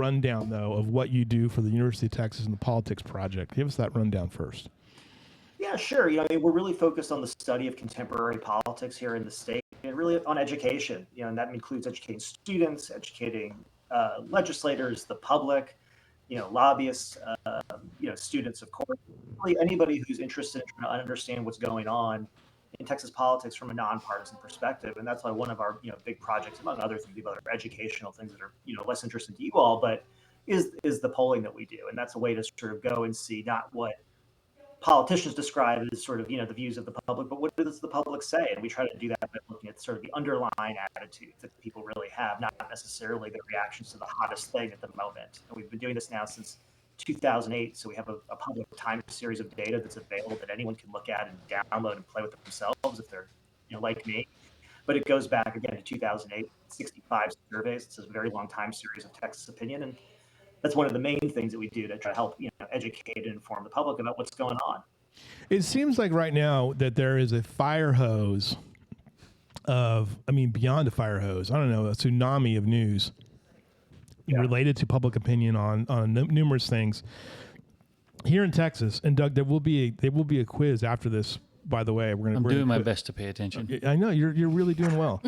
rundown, though, of what you do for the University of Texas and the Politics Project. Give us that rundown first. Yeah, sure. I mean, we're really focused on the study of contemporary politics here in the state, and really on education. And that includes educating students, educating legislators, the public, lobbyists, students, of course. Really anybody who's interested in trying to understand what's going on in Texas politics from a nonpartisan perspective. And that's why one of our big projects, among other things, other educational things that are less interesting to you all, but is the polling that we do. And that's a way to sort of go and see not what politicians describe as sort of the views of the public, but what does the public say? And we try to do that by looking at sort of the underlying attitudes that people really have, not necessarily the reactions to the hottest thing at the moment. And we've been doing this now since 2008, so we have a public time series of data that's available that anyone can look at and download and play with themselves if they're like me. But it goes back again to 2008, 65 surveys. It's a very long time series of Texas opinion, and that's one of the main things that we do to try to help educate and inform the public about what's going on. It seems like right now that there is a fire hose beyond a fire hose, I don't know, a tsunami of news related to public opinion on numerous things here in Texas. And Doug, there will be a quiz after this. By the way, I'm doing my best to pay attention. I know you're really doing well.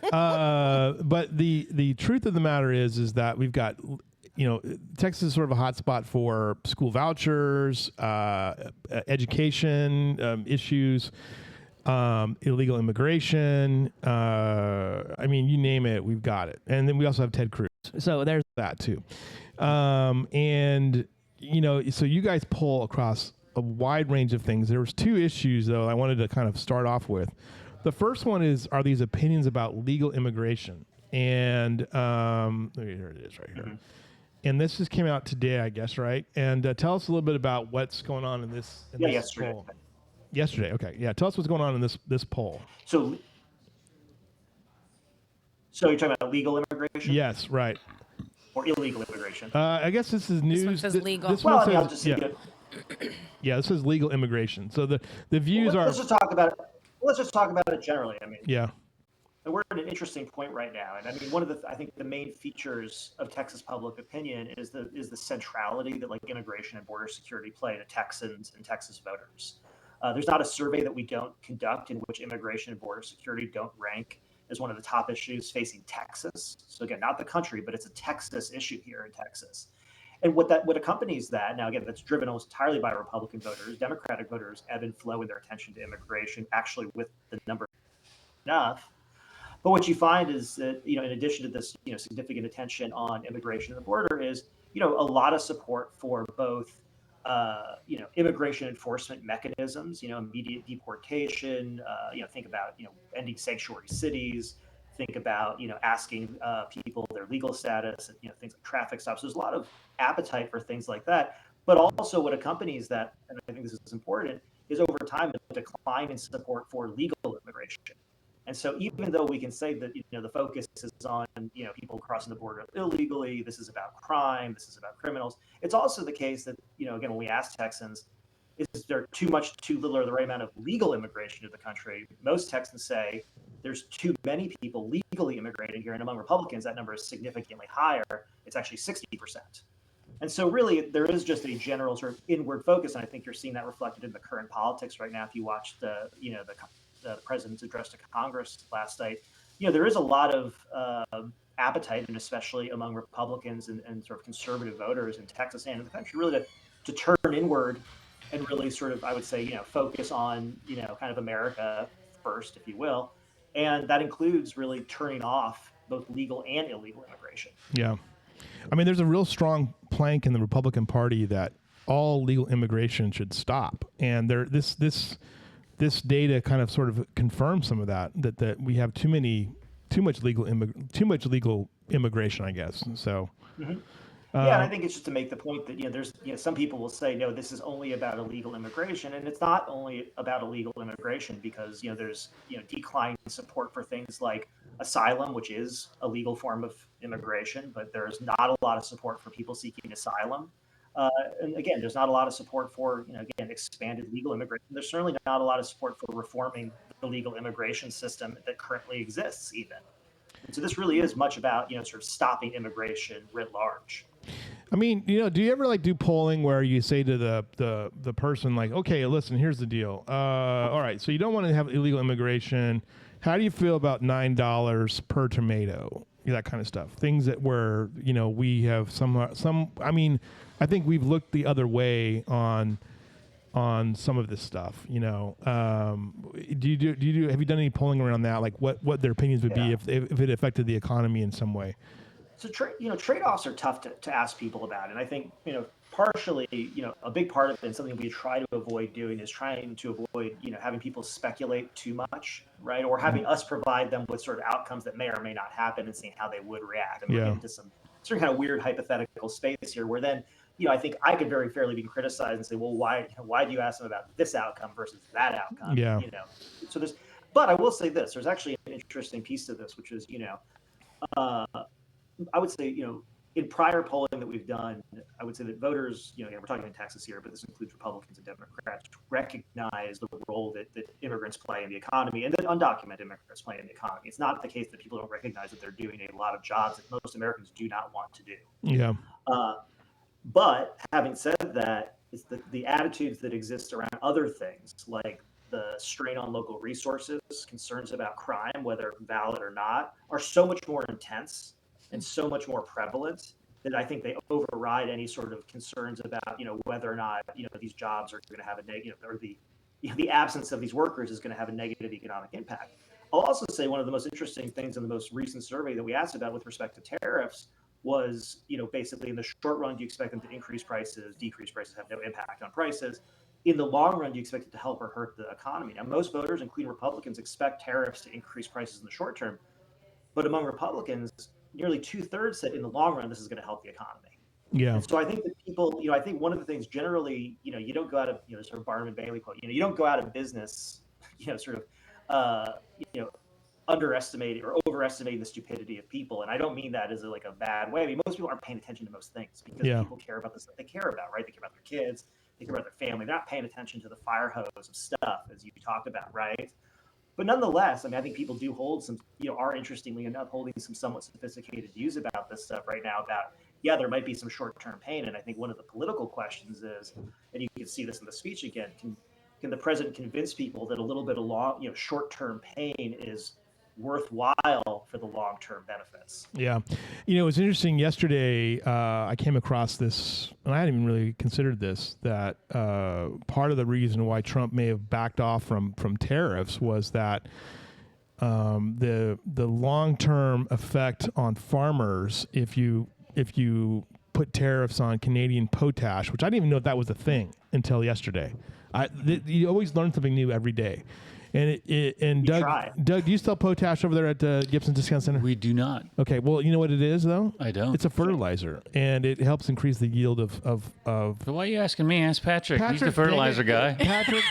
But the truth of the matter is that we've got, Texas is sort of a hotspot for school vouchers, education issues, illegal immigration. You name it, we've got it. And then we also have Ted Cruz. So there's that too. So you guys pull across a wide range of things. There was two issues, though, I wanted to kind of start off with. The first one are these opinions about legal immigration. And here it is right here. Mm-hmm. And this just came out today, I guess, right? And tell us a little bit about what's going on in this yesterday. Poll. Yesterday, okay. Yeah, tell us what's going on in this poll. So you're talking about legal immigration? Yes, right. Or illegal immigration? I guess this is news. This one says legal. I'll just say yeah, this is legal immigration. So the views are. Let's just talk about it. Let's just talk about it generally. Yeah. And we're at an interesting point right now. And one of the main features of Texas public opinion is the centrality that immigration and border security play to Texans and Texas voters. There's not a survey that we don't conduct in which immigration and border security don't rank as one of the top issues facing Texas. So again, not the country, but it's a Texas issue here in Texas. And what accompanies that, now again, that's driven almost entirely by Republican voters. Democratic voters ebb and flow in their attention to immigration, actually with the number enough. But what you find is that, in addition to this, significant attention on immigration and the border is, a lot of support for both, immigration enforcement mechanisms, immediate deportation, think about, ending sanctuary cities, think about, asking people their legal status, and, things like traffic stops. There's a lot of appetite for things like that. But also what accompanies that, and I think this is important, is over time a decline in support for legal immigration. And so even though we can say that, the focus is on, people crossing the border illegally, this is about crime, this is about criminals, it's also the case that, again, when we ask Texans, is there too much, too little, or the right amount of legal immigration to the country? Most Texans say there's too many people legally immigrating here. And among Republicans, that number is significantly higher. It's actually 60%. And so really, there is just a general sort of inward focus. And I think you're seeing that reflected in the current politics right now. If you watch the president's address to Congress last night, there is a lot of appetite, and especially among Republicans and sort of conservative voters in Texas and in the country, really to turn inward and really sort of, I would say, focus on, kind of America first, if you will. And that includes really turning off both legal and illegal immigration. Yeah. There's a real strong plank in the Republican Party that all legal immigration should stop. And this data kind of sort of confirms some of that we have too much legal immigration, I guess. So, and I think it's just to make the point that, there's, some people will say, no, this is only about illegal immigration. And it's not only about illegal immigration because, there's, declining support for things like asylum, which is a legal form of immigration, but there's not a lot of support for people seeking asylum. And again, there's not a lot of support for, expanded legal immigration. There's certainly not a lot of support for reforming the legal immigration system that currently exists even. And so this really is much about, sort of stopping immigration writ large. I mean, do you ever do polling where you say to the person okay, listen, here's the deal. All right, so you don't want to have illegal immigration. How do you feel about $9 per tomato? That kind of stuff. Things that where we have some. I mean, I think we've looked the other way on some of this stuff. Do you have you done any polling around that? Like what their opinions would be if it affected the economy in some way? So trade-offs are tough to ask people about, and I think partially a big part of it, and something we try to avoid doing, is trying to avoid having people speculate too much, right? Or having us provide them with sort of outcomes that may or may not happen and seeing how they would react. And we're getting into some sort of kind of weird hypothetical space here, where then I think I could very fairly be criticized and say, well, why do you ask them about this outcome versus that outcome? Yeah. So but I will say this: there's actually an interesting piece to this, which is I would say, in prior polling that we've done, I would say that voters, we're talking in Texas here, but this includes Republicans and Democrats, recognize the role that immigrants play in the economy and that undocumented immigrants play in the economy. It's not the case that people don't recognize that they're doing a lot of jobs that most Americans do not want to do. Yeah. But having said that, it's the attitudes that exist around other things, like the strain on local resources, concerns about crime, whether valid or not, are so much more intense and so much more prevalent that I think they override any sort of concerns about, whether or not, these jobs are going to have a negative, or the absence of these workers is going to have a negative economic impact. I'll also say one of the most interesting things in the most recent survey that we asked about with respect to tariffs was, basically in the short run, do you expect them to increase prices, decrease prices, have no impact on prices? In the long run, do you expect it to help or hurt the economy? Now, most voters, including Republicans, expect tariffs to increase prices in the short term. But among Republicans, nearly 2/3 said in the long run, this is going to help the economy. Yeah. And so I think that people, I think one of the things generally, you don't go out of, sort of Barnum and Bailey quote, you don't go out of business, underestimating or overestimating the stupidity of people. And I don't mean that as a bad way. I mean, most people aren't paying attention to most things because people care about the stuff they care about, right? They care about their kids, they care about their family. They're not paying attention to the fire hose of stuff, as you talked about, right? But nonetheless, I mean, I think people do hold some, are interestingly enough holding some somewhat sophisticated views about this stuff right now about, there might be some short-term pain. And I think one of the political questions is, and you can see this in the speech again, can the president convince people that a little bit of short-term pain is worthwhile for the long-term benefits? Yeah. It was interesting yesterday. I came across this, and I hadn't even really considered this, that part of the reason why Trump may have backed off from tariffs was that the long-term effect on farmers, if you put tariffs on Canadian potash, which I didn't even know that was a thing until yesterday. You always learn something new every day. And Doug, do you sell potash over there at Gibson Discount Center? We do not. Okay, well, you know what it is, though? I don't. It's a fertilizer, and it helps increase the yield of So why are you asking me? Ask Patrick. He's the fertilizer guy. Patrick,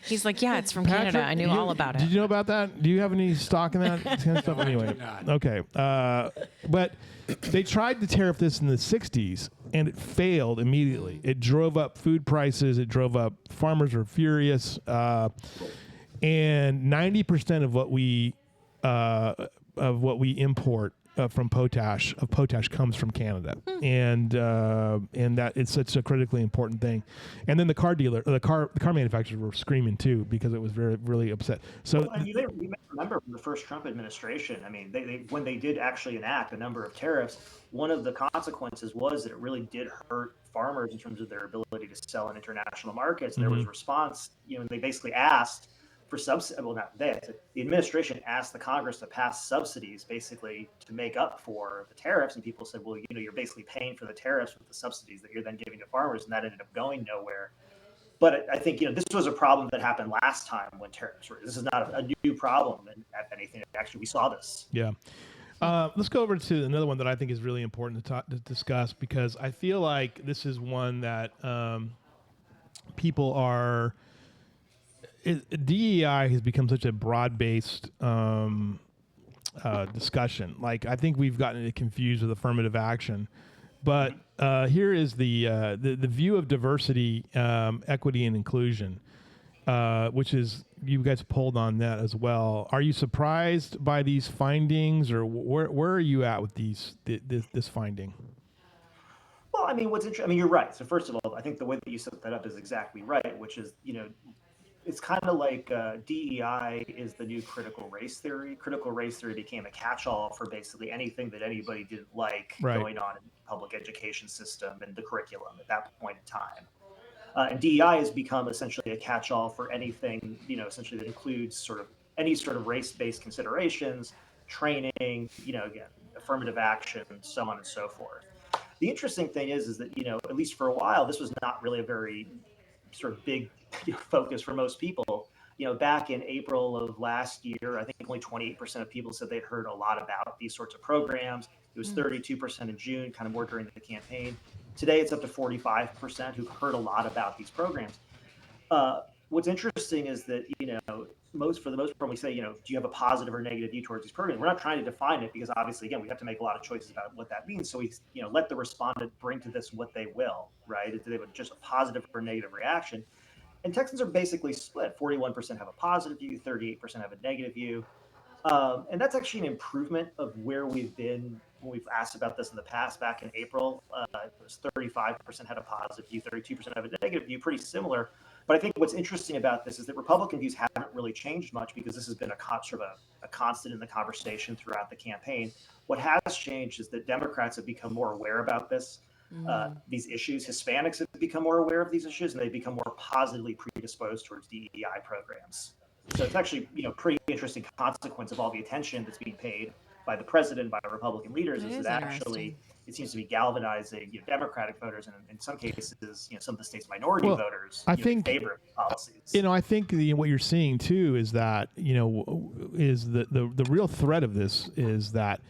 He's like, yeah, it's from Canada. I knew all about it. Did you know about that? Do you have any stock in that kind of stuff? Anyway, okay. But they tried to tariff this in the 60s, and it failed immediately. It drove up food prices. It drove up. Farmers were furious. And 90% of what we import from potash comes from Canada, and that it's such a critically important thing. And then the car manufacturers were screaming too because it was really upset. So you may remember from the first Trump administration. I mean, they when they did actually enact a number of tariffs, one of the consequences was that it really did hurt farmers in terms of their ability to sell in international markets. And there was a response. They basically asked for subsidies. Well, not they. The administration asked the Congress to pass subsidies, basically to make up for the tariffs. And people said, "Well, you're basically paying for the tariffs with the subsidies that you're then giving to farmers," and that ended up going nowhere. But I think this was a problem that happened last time when tariffs were. This is not a new problem, and if anything, actually, we saw this. Yeah. Let's go over to another one that I think is really important to discuss, because I feel like this is one that people are. DEI has become such a broad-based discussion. Like, I think we've gotten it confused with affirmative action. But here is the view of diversity, equity, and inclusion, which is, you guys polled on that as well. Are you surprised by these findings, or where are you at with this finding? Well, I mean, what's interesting, I mean, you're right. So first of all, I think the way that you set that up is exactly right, which is, it's kind of like DEI is the new critical race theory. Critical race theory became a catch-all for basically anything that anybody didn't like Right. going on in the public education system and the curriculum at that point in time. And DEI has become essentially a catch-all for anything, essentially that includes sort of any sort of race-based considerations, training, again, affirmative action, so on and so forth. The interesting thing is that, at least for a while, this was not really a very sort of big focus for most people. Back in April of last year, I think only 28% of people said they'd heard a lot about these sorts of programs. It was 32% in June, kind of more during the campaign. Today, it's up to 45% who've heard a lot about these programs. What's interesting is that, for the most part, we say, do you have a positive or negative view towards these programs? We're not trying to define it because obviously, again, we have to make a lot of choices about what that means. So we, let the respondent bring to this what they will, right? Do they have just a positive or negative reaction? And Texans are basically split. 41% have a positive view, 38% have a negative view. And that's actually an improvement of where we've been when we've asked about this in the past. Back in April, it was 35% had a positive view, 32% have a negative view, pretty similar. But I think what's interesting about this is that Republican views haven't really changed much because this has been a constant in the conversation throughout the campaign. What has changed is that Democrats have become more aware about this, these issues. Hispanics have become more aware of these issues, and they've become more positively predisposed towards DEI programs. So it's actually, pretty interesting consequence of all the attention that's being paid by the president, by Republican leaders, is that actually it seems to be galvanizing Democratic voters and in some cases, some of the state's minority voters I think, in favor of policies. I think what you're seeing too is that, is the real threat of this is that,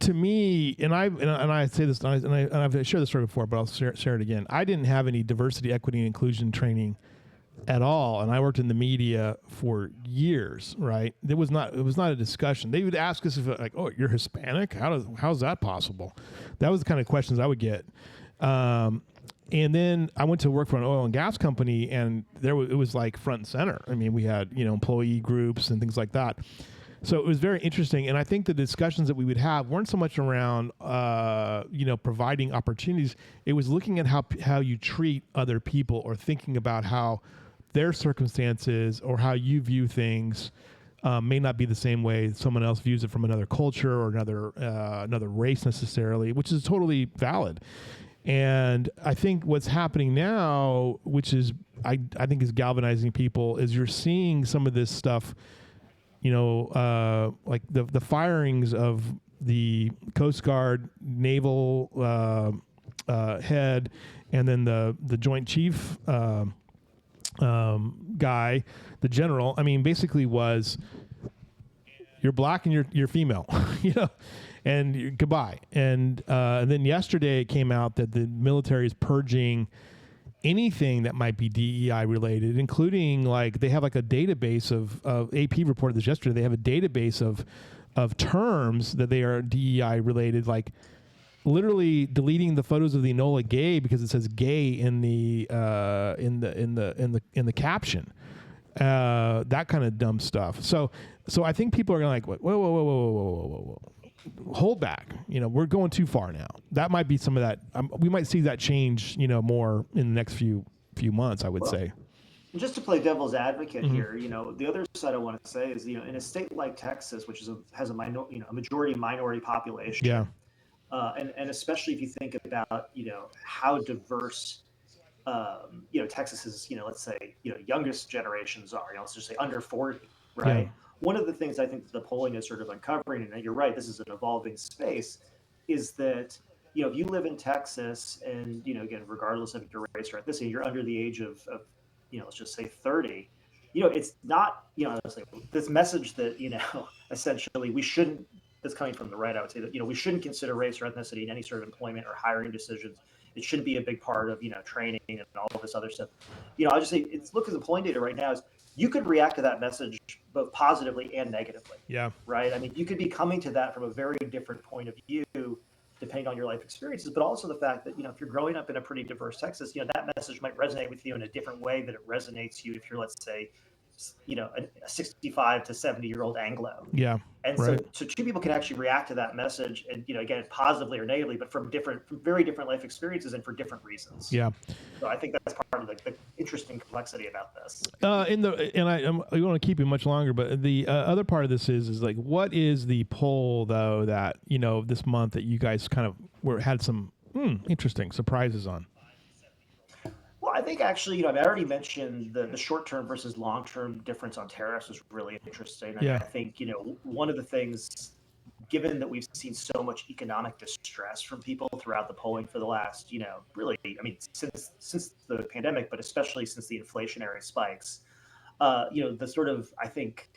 to me, and I say this, and I've shared this story before, but I'll share it again. I didn't have any diversity, equity, and inclusion training at all, and I worked in the media for years. Right? It was not a discussion. They would ask us if, like, "Oh, you're Hispanic? How's that possible?" That was the kind of questions I would get. And then I went to work for an oil and gas company, and it was like front and center. I mean, we had employee groups and things like that. So it was very interesting, and I think the discussions that we would have weren't so much around, providing opportunities. It was looking at how you treat other people, or thinking about how their circumstances or how you view things may not be the same way someone else views it from another culture or another race necessarily, which is totally valid. And I think what's happening now, which is I think is galvanizing people, is you're seeing some of this stuff. Like the firings of the Coast Guard naval head, and then the Joint Chief guy, the general. I mean, basically was, you're black and you're female, and goodbye. And then yesterday it came out that the military is purging anything that might be DEI related, including, like, they have like a database of AP reported this yesterday. They have a database of terms that they are DEI related, like literally deleting the photos of the Enola Gay because it says gay in the caption. That kind of dumb stuff. So I think people are gonna like, whoa. Hold back. We're going too far now. That might be some of that. We might see that change, more in the next few months, I would say. Just to play devil's advocate here, the other side I want to say is, in a state like Texas, which has a majority minority population, yeah, and especially if you think about, how diverse, Texas's, let's say, youngest generations are, let's just say under 40, right? Yeah. One of the things I think the polling is sort of uncovering, and you're right, this is an evolving space, is that, if you live in Texas and, again, regardless of your race or ethnicity, you're under the age of let's just say 30, it's not, this message that, essentially we shouldn't, that's coming from the right, I would say that, we shouldn't consider race or ethnicity in any sort of employment or hiring decisions. It shouldn't be a big part of, training and all of this other stuff. I'll just say, look at the polling data right now is, you could react to that message both positively and negatively. Yeah. Right. I mean, you could be coming to that from a very different point of view, depending on your life experiences, but also the fact that, if you're growing up in a pretty diverse Texas, that message might resonate with you in a different way that it resonates you if you're, let's say, a 65 to 70-year-old Anglo. Yeah. And right. so two people can actually react to that message, and again, positively or negatively, but from very different life experiences and for different reasons. Yeah. So I think that's part of the interesting complexity about this. I want to keep you much longer, but the other part of this is like, what is the poll though that this month that you guys kind of had some interesting surprises on? Well, I think actually, I already mentioned the short-term versus long-term difference on tariffs was really interesting. Yeah. I think, one of the things, given that we've seen so much economic distress from people throughout the polling for the last, really, since the pandemic, but especially since the inflationary spikes, the sort of, I think,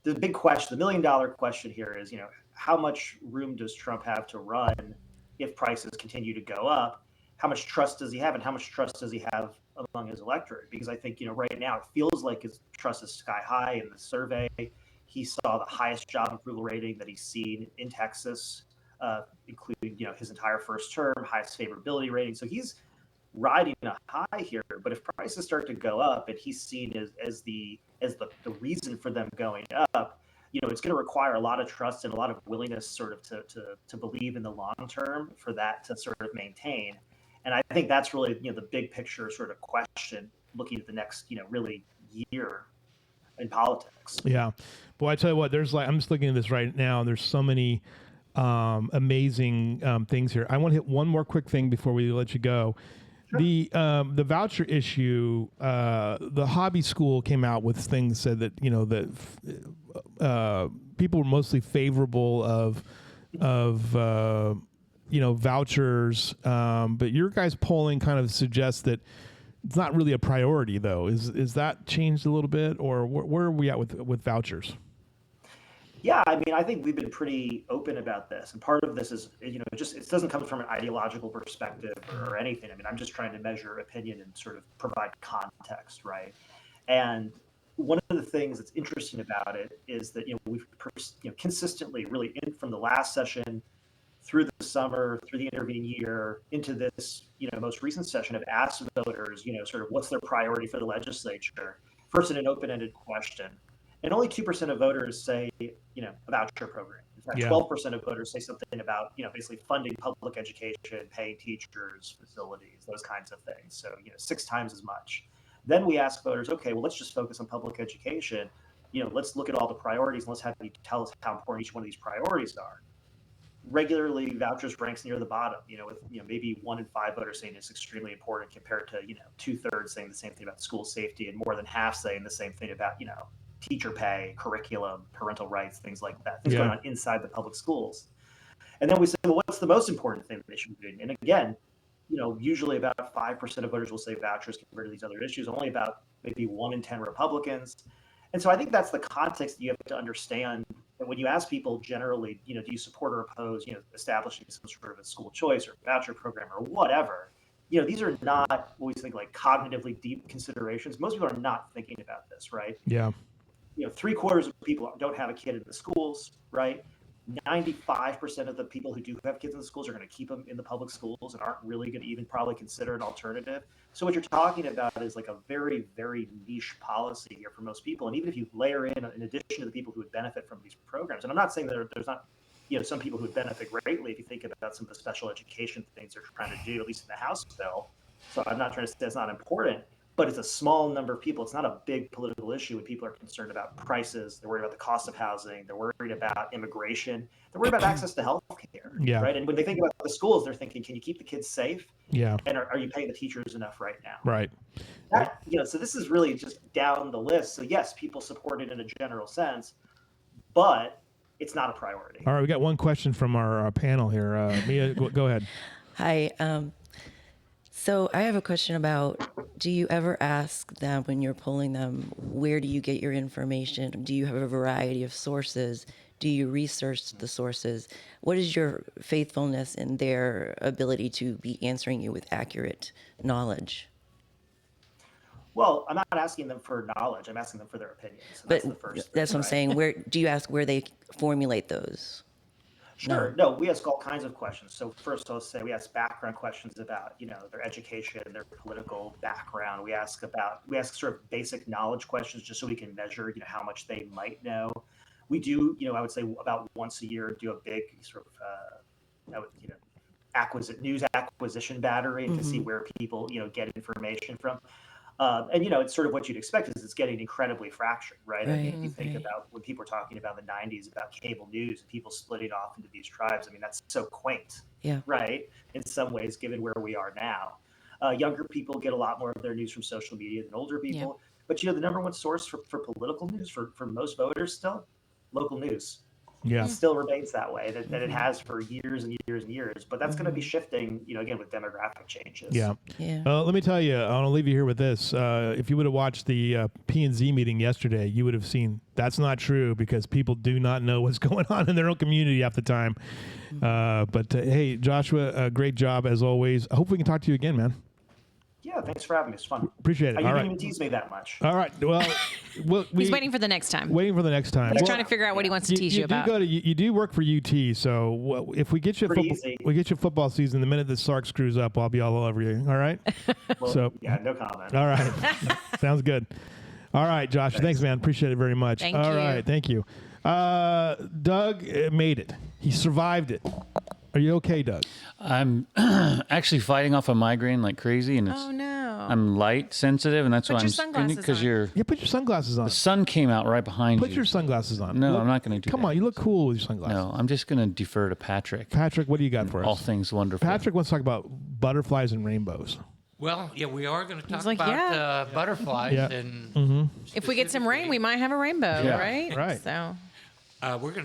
the big question, the million-dollar question here is, how much room does Trump have to run if prices continue to go up? How much trust does he have, and how much trust does he have among his electorate? Because I think, right now it feels like his trust is sky high in the survey. He saw the highest job approval rating that he's seen in Texas, including, his entire first term, highest favorability rating. So he's riding a high here. But if prices start to go up and he's seen as the reason for them going up, it's going to require a lot of trust and a lot of willingness sort of to believe in the long term for that to sort of maintain. And I think that's really, the big picture sort of question looking at the next, really year in politics. Yeah. Boy, I tell you what, I'm just looking at this right now, and there's so many amazing things here. I want to hit one more quick thing before we let you go. Sure. The voucher issue, the hobby school came out with things, said that, that people were mostly favorable of vouchers, but your guys' polling kind of suggests that it's not really a priority, though. Is that changed a little bit, or where are we at with vouchers? Yeah, I think we've been pretty open about this, and part of this is, it doesn't come from an ideological perspective or anything. I'm just trying to measure opinion and sort of provide context, right? And one of the things that's interesting about it is that we've consistently, really, from the last session through the summer, through the intervening year, into this, most recent session, have asked voters, sort of what's their priority for the legislature, first in an open-ended question. And only 2% of voters say, a voucher program. In fact, 12% of voters say something about, basically funding public education, paying teachers, facilities, those kinds of things. So, 6 times as much. Then we ask voters, okay, well, let's just focus on public education. Let's look at all the priorities, and let's have you tell us how important each one of these priorities are. Regularly, vouchers ranks near the bottom, with maybe 1 in 5 voters saying it's extremely important, compared to 2/3 saying the same thing about school safety, and more than half saying the same thing about teacher pay, curriculum, parental rights, things like that, things going on inside the public schools. And then we say, well, what's the most important thing that they should be doing? And again, usually about 5% of voters will say vouchers compared to these other issues. Only about maybe 1 in 10 Republicans. And so I think that's the context that you have to understand. And when you ask people generally, do you support or oppose, establishing some sort of a school choice or voucher program or whatever, these are not what we think like cognitively deep considerations. Most people are not thinking about this, right? Yeah. 3/4 of people don't have a kid in the schools, right? 95% of the people who do have kids in the schools are going to keep them in the public schools and aren't really going to even probably consider an alternative. So what you're talking about is like a very, very niche policy here for most people. And even if you layer in addition to the people who would benefit from these programs, and I'm not saying that there's not, some people who would benefit greatly if you think about some of the special education things they're trying to do, at least in the House bill. So I'm not trying to say it's not important, but it's a small number of people. It's not a big political issue when people are concerned about prices. They're worried about the cost of housing. They're worried about immigration. They're worried about access to health care. Yeah. Right. And when they think about the schools, they're thinking, can you keep the kids safe? Yeah. And are you paying the teachers enough right now? Right. So this is really just down the list. So yes, people support it in a general sense, but it's not a priority. All right. We got one question from our panel here. Mia, go ahead. Hi. So I have a question about, do you ever ask them when you're polling them, where do you get your information? Do you have a variety of sources? Do you research the sources? What is your faithfulness in their ability to be answering you with accurate knowledge? Well, I'm not asking them for knowledge. I'm asking them for their opinions. But that's what I'm saying. Where do you ask where they formulate those? Sure. No, we ask all kinds of questions. So first, I'll say we ask background questions about, their education, their political background. We ask sort of basic knowledge questions just so we can measure, how much they might know. We do, I would say about once a year, do a big sort of, news acquisition battery to see where people, get information from. And it's sort of what you'd expect is it's getting incredibly fractured, right? I mean, if you think about when people were talking about the 90s about cable news and people splitting off into these tribes, I mean, that's so quaint, right? In some ways, given where we are now. Younger people get a lot more of their news from social media than older people. But, the number one source for political news for most voters still, local news. Yeah. It still remains that way, that it has for years and years and years. But that's going to be shifting, again, with demographic changes. Yeah. Yeah. Let me tell you, I want to leave you here with this. If you would have watched the P&Z meeting yesterday, you would have seen that's not true because people do not know what's going on in their own community half the time. But hey, Joshua, great job as always. I hope we can talk to you again, man. Yeah, thanks for having me. It's fun. Appreciate it. You All didn't right. even tease me that much. All right. Well, He's waiting for the next time. Waiting for the next time. He's Well, trying to figure out what he wants to tease you about. You do work for UT, so if we get you Pretty easy. we get you football season, the minute the Sark screws up, I'll be all over you. All right. Well, yeah, no comment. All right. Sounds good. All right, Josh. Thanks, man. Appreciate it very much. Thank All you. right. Thank you. Doug made it. He survived it. Are you okay, Doug? I'm actually fighting off a migraine like crazy, and Oh no. I'm light sensitive, and that's Put why your I'm sunglasses because on. Yeah, put your sunglasses on. the sun came out right behind Put you. your sunglasses on. No, Look- I'm not going to do Come that. on, you look cool with your sunglasses. No, I'm just going to defer to Patrick. Patrick, what do you got for us? All things wonderful. Patrick wants to talk about butterflies and rainbows. Well, yeah, we are going to talk like, about yeah. butterflies Yeah. and If we get some rain, we might have a rainbow, Yeah. right? Right. So we're going